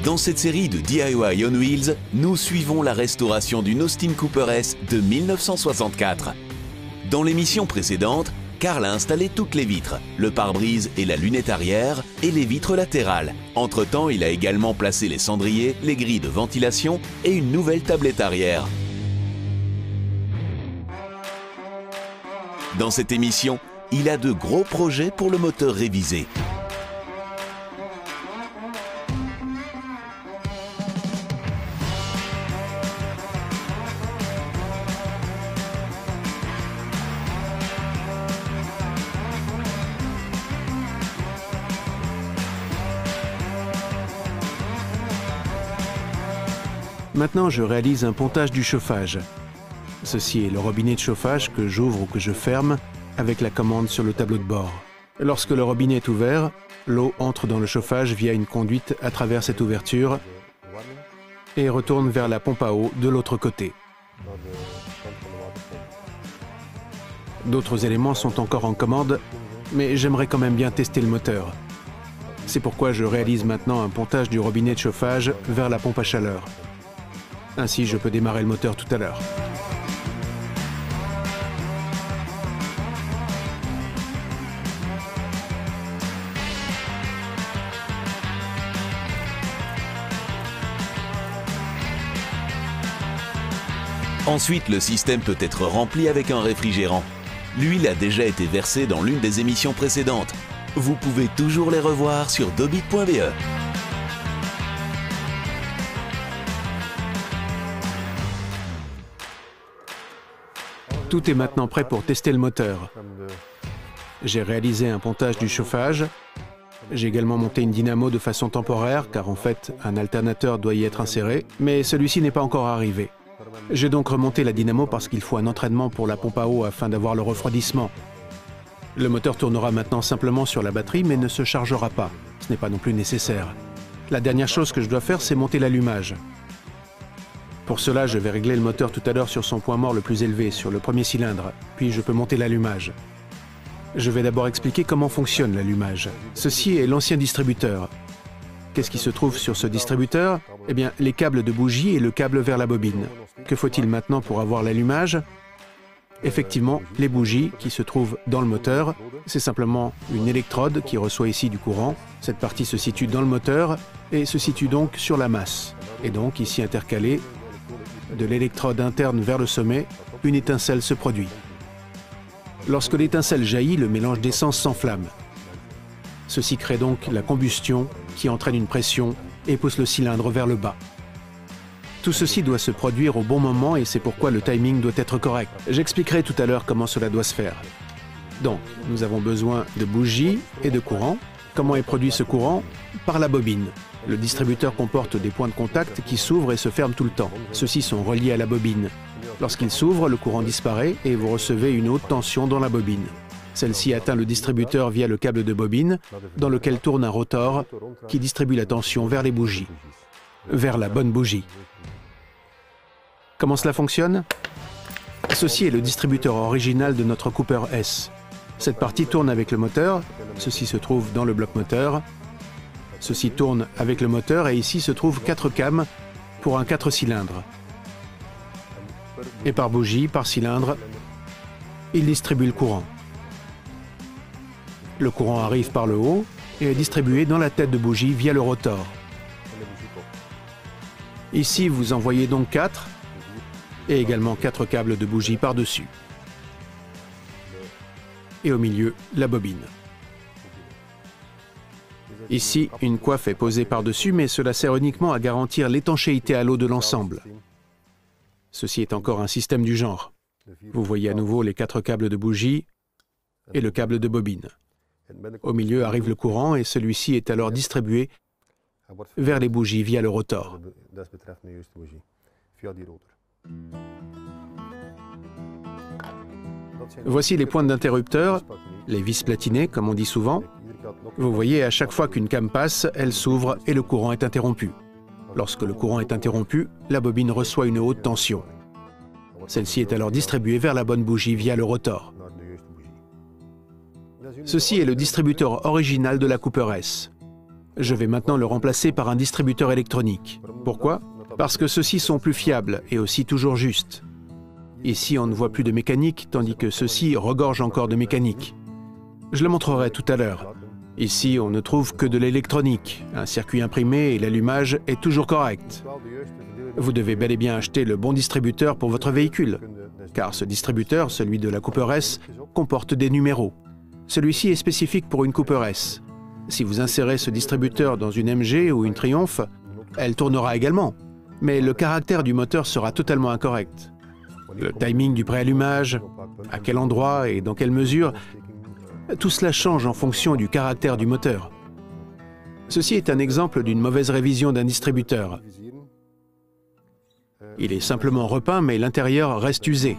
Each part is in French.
Dans cette série de DIY on Wheels, nous suivons la restauration d'une Austin Cooper S de 1964. Dans l'émission précédente, Carl a installé toutes les vitres, le pare-brise et la lunette arrière, et les vitres latérales. Entre-temps, il a également placé les cendriers, les grilles de ventilation et une nouvelle tablette arrière. Dans cette émission, il a de gros projets pour le moteur révisé. Maintenant, je réalise un pontage du chauffage. Ceci est le robinet de chauffage que j'ouvre ou que je ferme avec la commande sur le tableau de bord. Lorsque le robinet est ouvert, l'eau entre dans le chauffage via une conduite à travers cette ouverture et retourne vers la pompe à eau de l'autre côté. D'autres éléments sont encore en commande, mais j'aimerais quand même bien tester le moteur. C'est pourquoi je réalise maintenant un pontage du robinet de chauffage vers la pompe à chaleur. Ainsi, je peux démarrer le moteur tout à l'heure. Ensuite, le système peut être rempli avec un réfrigérant. L'huile a déjà été versée dans l'une des émissions précédentes. Vous pouvez toujours les revoir sur dobit.be. Tout est maintenant prêt pour tester le moteur. J'ai réalisé un pontage du chauffage. J'ai également monté une dynamo de façon temporaire, car en fait, un alternateur doit y être inséré, mais celui-ci n'est pas encore arrivé. J'ai donc remonté la dynamo parce qu'il faut un entraînement pour la pompe à eau afin d'avoir le refroidissement. Le moteur tournera maintenant simplement sur la batterie, mais ne se chargera pas. Ce n'est pas non plus nécessaire. La dernière chose que je dois faire, c'est monter l'allumage. Pour cela, je vais régler le moteur tout à l'heure sur son point mort le plus élevé, sur le premier cylindre, puis je peux monter l'allumage. Je vais d'abord expliquer comment fonctionne l'allumage. Ceci est l'ancien distributeur. Qu'est-ce qui se trouve sur ce distributeur? Eh bien, les câbles de bougie et le câble vers la bobine. Que faut-il maintenant pour avoir l'allumage? Effectivement, les bougies qui se trouvent dans le moteur, c'est simplement une électrode qui reçoit ici du courant. Cette partie se situe dans le moteur et se situe donc sur la masse. Et donc, ici intercalée, de l'électrode interne vers le sommet, une étincelle se produit. Lorsque l'étincelle jaillit, le mélange d'essence s'enflamme. Ceci crée donc la combustion qui entraîne une pression et pousse le cylindre vers le bas. Tout ceci doit se produire au bon moment et c'est pourquoi le timing doit être correct. J'expliquerai tout à l'heure comment cela doit se faire. Donc, nous avons besoin de bougies et de courant. Comment est produit ce courant? Par la bobine. Le distributeur comporte des points de contact qui s'ouvrent et se ferment tout le temps. Ceux-ci sont reliés à la bobine. Lorsqu'ils s'ouvrent, le courant disparaît et vous recevez une haute tension dans la bobine. Celle-ci atteint le distributeur via le câble de bobine, dans lequel tourne un rotor qui distribue la tension vers les bougies, vers la bonne bougie. Comment cela fonctionne? Ceci est le distributeur original de notre Cooper S. Cette partie tourne avec le moteur, ceci se trouve dans le bloc moteur. Ceci tourne avec le moteur et ici se trouvent 4 cames pour un 4 cylindres. Et par bougie, par cylindre, il distribue le courant. Le courant arrive par le haut et est distribué dans la tête de bougie via le rotor. Ici, vous en voyez donc 4 et également 4 câbles de bougie par-dessus. Et au milieu, la bobine. Ici, une coiffe est posée par-dessus, mais cela sert uniquement à garantir l'étanchéité à l'eau de l'ensemble. Ceci est encore un système du genre. Vous voyez à nouveau les 4 câbles de bougie et le câble de bobine. Au milieu arrive le courant et celui-ci est alors distribué vers les bougies via le rotor. Voici les pointes d'interrupteur, les vis platinées comme on dit souvent. Vous voyez, à chaque fois qu'une came passe, elle s'ouvre et le courant est interrompu. Lorsque le courant est interrompu, la bobine reçoit une haute tension. Celle-ci est alors distribuée vers la bonne bougie via le rotor. Ceci est le distributeur original de la Cooper S. Je vais maintenant le remplacer par un distributeur électronique. Pourquoi? Parce que ceux-ci sont plus fiables et aussi toujours justes. Ici, on ne voit plus de mécanique, tandis que ceux-ci regorgent encore de mécanique. Je le montrerai tout à l'heure. Ici, on ne trouve que de l'électronique. Un circuit imprimé et l'allumage est toujours correct. Vous devez bel et bien acheter le bon distributeur pour votre véhicule, car ce distributeur, celui de la Cooper S, comporte des numéros. Celui-ci est spécifique pour une Cooper S. Si vous insérez ce distributeur dans une MG ou une Triumph, elle tournera également, mais le caractère du moteur sera totalement incorrect. Le timing du préallumage, à quel endroit et dans quelle mesure, tout cela change en fonction du caractère du moteur. Ceci est un exemple d'une mauvaise révision d'un distributeur. Il est simplement repeint, mais l'intérieur reste usé.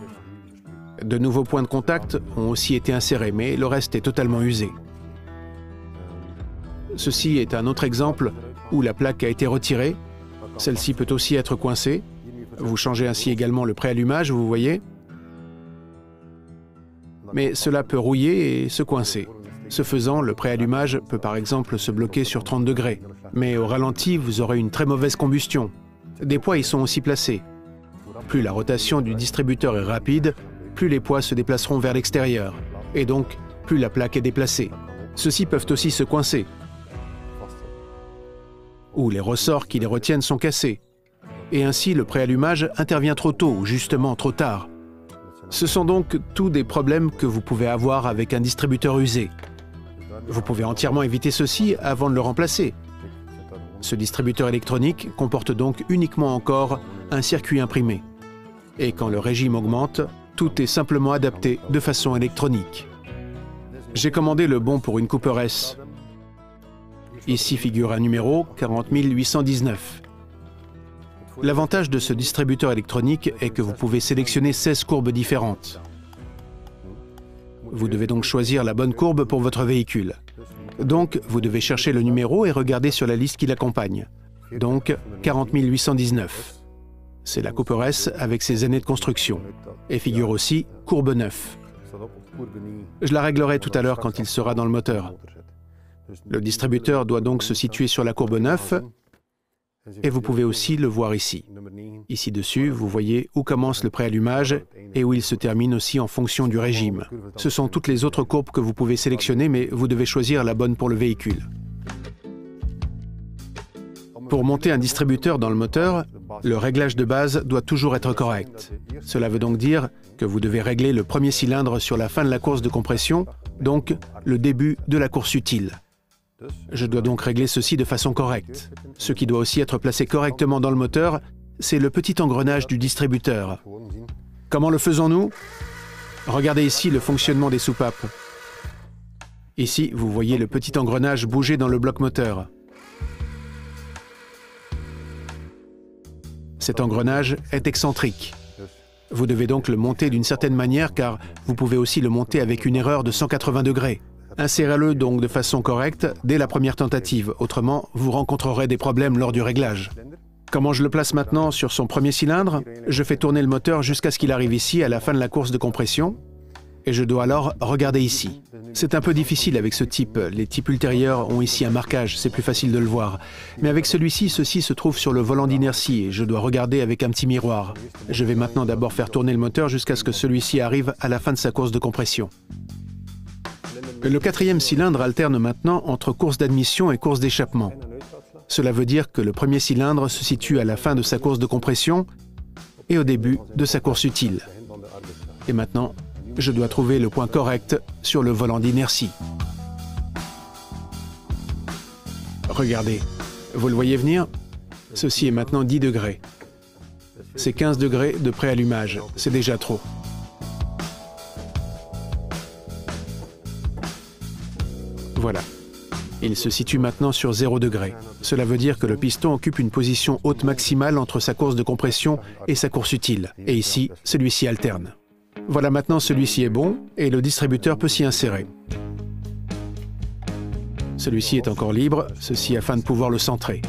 De nouveaux points de contact ont aussi été insérés, mais le reste est totalement usé. Ceci est un autre exemple où la plaque a été retirée. Celle-ci peut aussi être coincée. Vous changez ainsi également le préallumage, vous voyez. Mais cela peut rouiller et se coincer. Ce faisant, le préallumage peut par exemple se bloquer sur 30 degrés. Mais au ralenti, vous aurez une très mauvaise combustion. Des poids y sont aussi placés. Plus la rotation du distributeur est rapide, plus les poids se déplaceront vers l'extérieur. Et donc, plus la plaque est déplacée. Ceux-ci peuvent aussi se coincer. Ou les ressorts qui les retiennent sont cassés. Et ainsi, le préallumage intervient trop tôt ou justement trop tard. Ce sont donc tous des problèmes que vous pouvez avoir avec un distributeur usé. Vous pouvez entièrement éviter ceci avant de le remplacer. Ce distributeur électronique comporte donc uniquement encore un circuit imprimé. Et quand le régime augmente, tout est simplement adapté de façon électronique. J'ai commandé le bon pour une Cooper S. Ici figure un numéro 40 819. L'avantage de ce distributeur électronique est que vous pouvez sélectionner 16 courbes différentes. Vous devez donc choisir la bonne courbe pour votre véhicule. Donc, vous devez chercher le numéro et regarder sur la liste qui l'accompagne. Donc, 40 819. C'est la Cooper S avec ses années de construction. Et figure aussi courbe 9. Je la réglerai tout à l'heure quand il sera dans le moteur. Le distributeur doit donc se situer sur la courbe 9. Et vous pouvez aussi le voir ici. Ici dessus, vous voyez où commence le préallumage et où il se termine aussi en fonction du régime. Ce sont toutes les autres courbes que vous pouvez sélectionner, mais vous devez choisir la bonne pour le véhicule. Pour monter un distributeur dans le moteur, le réglage de base doit toujours être correct. Cela veut donc dire que vous devez régler le premier cylindre sur la fin de la course de compression, donc le début de la course utile. Je dois donc régler ceci de façon correcte. Ce qui doit aussi être placé correctement dans le moteur, c'est le petit engrenage du distributeur. Comment le faisons-nous? Regardez ici le fonctionnement des soupapes. Ici, vous voyez le petit engrenage bouger dans le bloc moteur. Cet engrenage est excentrique. Vous devez donc le monter d'une certaine manière car vous pouvez aussi le monter avec une erreur de 180 degrés. Insérez-le donc de façon correcte dès la première tentative, autrement vous rencontrerez des problèmes lors du réglage. Comment je le place maintenant sur son premier cylindre? Je fais tourner le moteur jusqu'à ce qu'il arrive ici à la fin de la course de compression et je dois alors regarder ici. C'est un peu difficile avec ce type, les types ultérieurs ont ici un marquage, c'est plus facile de le voir. Mais avec celui-ci, ceci se trouve sur le volant d'inertie et je dois regarder avec un petit miroir. Je vais maintenant d'abord faire tourner le moteur jusqu'à ce que celui-ci arrive à la fin de sa course de compression. Le quatrième cylindre alterne maintenant entre course d'admission et course d'échappement. Cela veut dire que le premier cylindre se situe à la fin de sa course de compression et au début de sa course utile. Et maintenant, je dois trouver le point correct sur le volant d'inertie. Regardez, vous le voyez venir? Ceci est maintenant 10 degrés. C'est 15 degrés de préallumage, c'est déjà trop. Voilà. Il se situe maintenant sur 0 degré. Cela veut dire que le piston occupe une position haute maximale entre sa course de compression et sa course utile. Et ici, celui-ci alterne. Voilà, maintenant celui-ci est bon et le distributeur peut s'y insérer. Celui-ci est encore libre, ceci afin de pouvoir le centrer.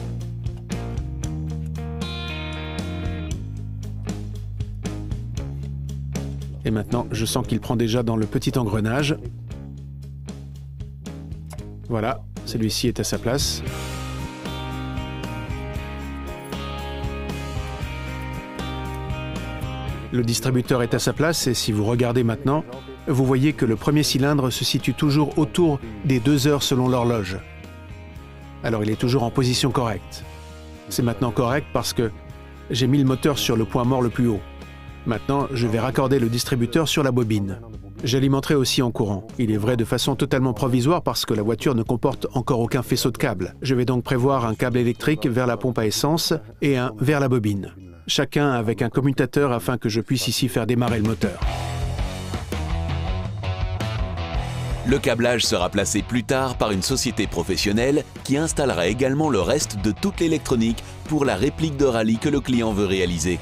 Et maintenant, je sens qu'il prend déjà dans le petit engrenage. Voilà, celui-ci est à sa place. Le distributeur est à sa place et si vous regardez maintenant, vous voyez que le premier cylindre se situe toujours autour des 2 heures selon l'horloge. Alors il est toujours en position correcte. C'est maintenant correct parce que j'ai mis le moteur sur le point mort le plus haut. Maintenant, je vais raccorder le distributeur sur la bobine. J'alimenterai aussi en courant. Il est vrai de façon totalement provisoire parce que la voiture ne comporte encore aucun faisceau de câble. Je vais donc prévoir un câble électrique vers la pompe à essence et un vers la bobine. Chacun avec un commutateur afin que je puisse ici faire démarrer le moteur. Le câblage sera placé plus tard par une société professionnelle qui installera également le reste de toute l'électronique pour la réplique de rallye que le client veut réaliser.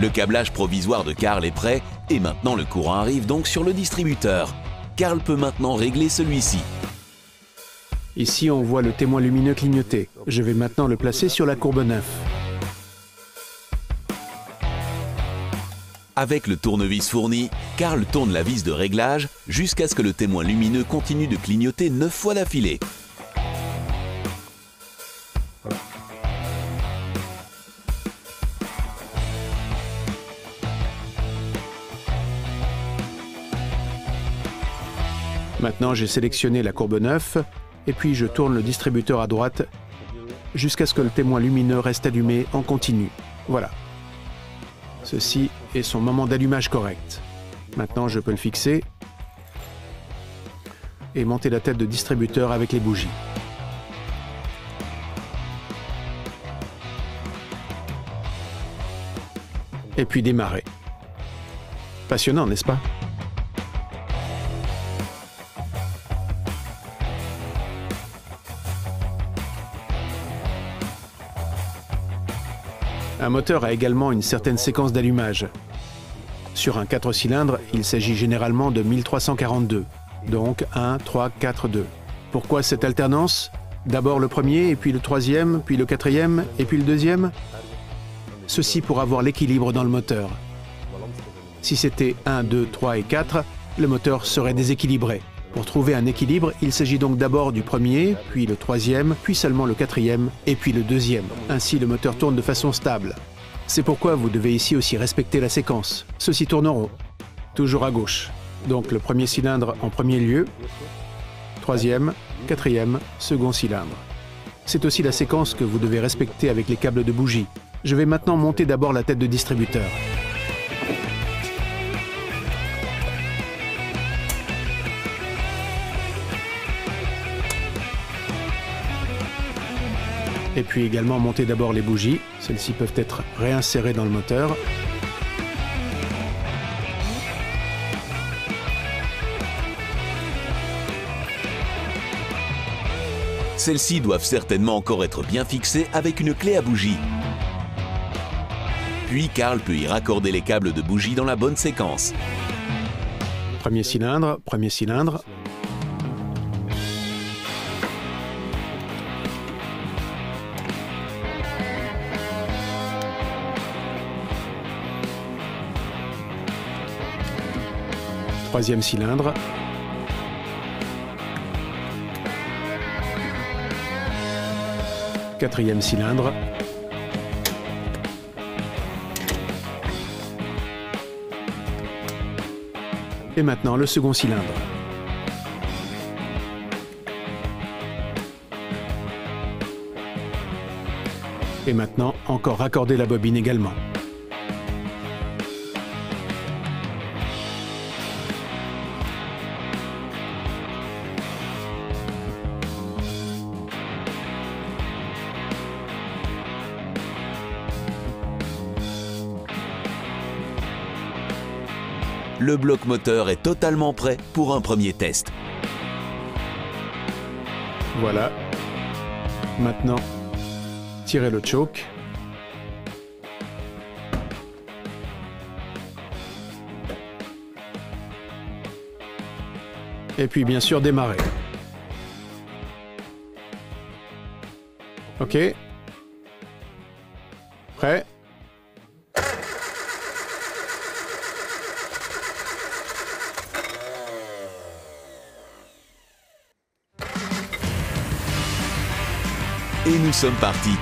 Le câblage provisoire de Karl est prêt et maintenant le courant arrive donc sur le distributeur. Karl peut maintenant régler celui-ci. Ici, on voit le témoin lumineux clignoter. Je vais maintenant le placer sur la courbe 9. Avec le tournevis fourni, Karl tourne la vis de réglage jusqu'à ce que le témoin lumineux continue de clignoter 9 fois d'affilée. Maintenant, j'ai sélectionné la courbe 9 et puis je tourne le distributeur à droite jusqu'à ce que le témoin lumineux reste allumé en continu. Voilà. Ceci est son moment d'allumage correct. Maintenant, je peux le fixer et monter la tête de distributeur avec les bougies. Et puis démarrer. Passionnant, n'est-ce pas ? Un moteur a également une certaine séquence d'allumage. Sur un 4 cylindres, il s'agit généralement de 1342, donc 1, 3, 4, 2. Pourquoi cette alternance? D'abord le premier, et puis le troisième, puis le quatrième, et puis le deuxième? Ceci pour avoir l'équilibre dans le moteur. Si c'était 1, 2, 3 et 4, le moteur serait déséquilibré. Pour trouver un équilibre, il s'agit donc d'abord du premier, puis le troisième, puis seulement le quatrième, et puis le deuxième. Ainsi, le moteur tourne de façon stable. C'est pourquoi vous devez ici aussi respecter la séquence. Ceux-ci tourneront, toujours à gauche. Donc le premier cylindre en premier lieu, troisième, quatrième, second cylindre. C'est aussi la séquence que vous devez respecter avec les câbles de bougie. Je vais maintenant monter d'abord la tête de distributeur. Et puis également monter d'abord les bougies. Celles-ci peuvent être réinsérées dans le moteur. Celles-ci doivent certainement encore être bien fixées avec une clé à bougie. Puis Karl peut y raccorder les câbles de bougie dans la bonne séquence. Premier cylindre, premier cylindre. Troisième cylindre. Quatrième cylindre. Et maintenant le second cylindre. Et maintenant, encore raccorder la bobine également. Le bloc moteur est totalement prêt pour un premier test. Voilà. Maintenant, tirez le choke. Et puis bien sûr démarrer. Ok. Prêt? Et nous sommes partis.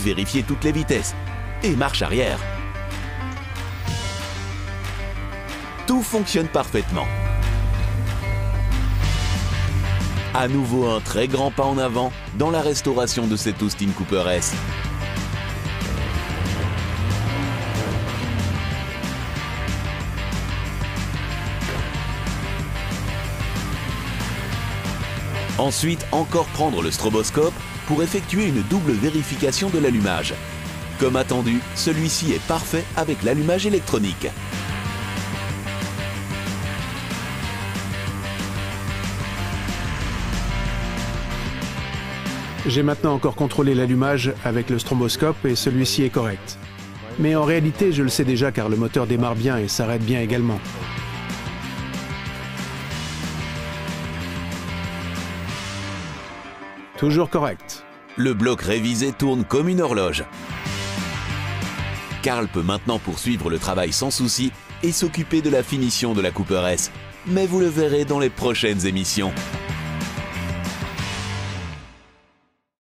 vérifier toutes les vitesses. Et marche arrière. Tout fonctionne parfaitement. À nouveau un très grand pas en avant dans la restauration de cette Austin Cooper S. Ensuite, encore prendre le stroboscope pour effectuer une double vérification de l'allumage. Comme attendu, celui-ci est parfait avec l'allumage électronique. J'ai maintenant encore contrôlé l'allumage avec le stroboscope et celui-ci est correct. Mais en réalité, je le sais déjà car le moteur démarre bien et s'arrête bien également. Toujours correct. Le bloc révisé tourne comme une horloge. Carl peut maintenant poursuivre le travail sans souci et s'occuper de la finition de la Cooper S. Mais vous le verrez dans les prochaines émissions.